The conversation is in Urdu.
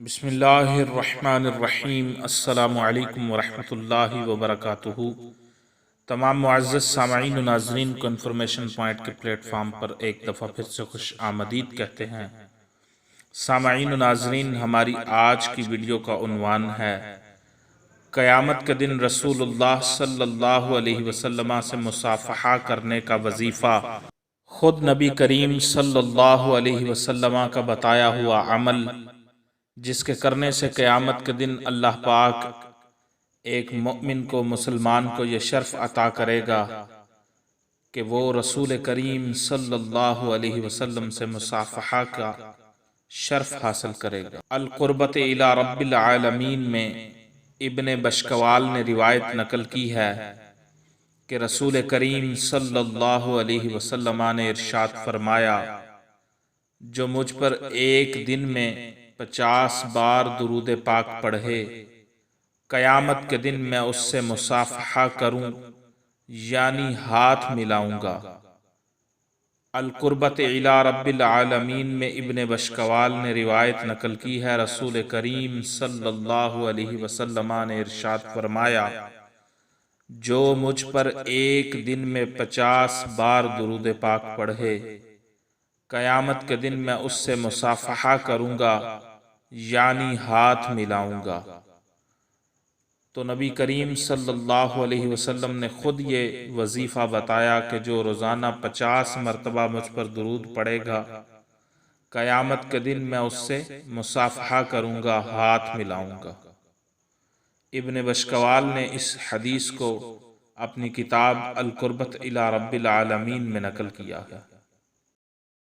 بسم اللہ الرحمن الرحیم۔ السلام علیکم ورحمۃ اللہ وبرکاتہ۔ تمام معزز سامعین و ناظرین کو انفارمیشن پوائنٹ کے پلیٹ فارم پر ایک دفعہ پھر سے خوش آمدید کہتے ہیں۔ سامعین و ناظرین، ہماری آج کی ویڈیو کا عنوان ہے قیامت کے دن رسول اللہ صلی اللہ علیہ وسلم سے مصافحہ کرنے کا وظیفہ۔ خود نبی کریم صلی اللہ علیہ وسلم کا بتایا ہوا عمل جس کے کرنے سے قیامت کے دن اللہ پاک ایک مومن کو، مسلمان کو یہ شرف عطا کرے گا کہ وہ رسول کریم صلی اللہ علیہ وسلم سے مصافحہ کا شرف حاصل کرے گا۔ القربۃ الی رب العالمین میں ابن بشکوال نے روایت نقل کی ہے کہ رسول کریم صلی اللہ علیہ وسلم نے ارشاد فرمایا، جو مجھ پر ایک دن میں 50 بار درود پاک پڑھے، قیامت کے دن میں اس سے مصافحہ کروں یعنی ہاتھ ملاؤں گا۔ القربۃ الی رب العالمین میں ابن بشکوال نے روایت نقل کی ہے، رسول کریم صلی اللہ علیہ وسلم نے ارشاد فرمایا، جو مجھ پر ایک دن میں 50 بار درود پاک پڑھے، قیامت کے دن میں اس سے مصافحہ کروں گا یعنی ہاتھ ملاؤں گا۔ تو نبی کریم صلی اللہ علیہ وسلم نے خود یہ وظیفہ بتایا کہ جو روزانہ 50 مرتبہ مجھ پر درود پڑے گا، قیامت کے دن میں اس سے مصافحہ کروں گا، ہاتھ ملاؤں گا۔ ابن بشکوال نے اس حدیث کو اپنی کتاب القربۃ الی رب العالمین میں نقل کیا ہے۔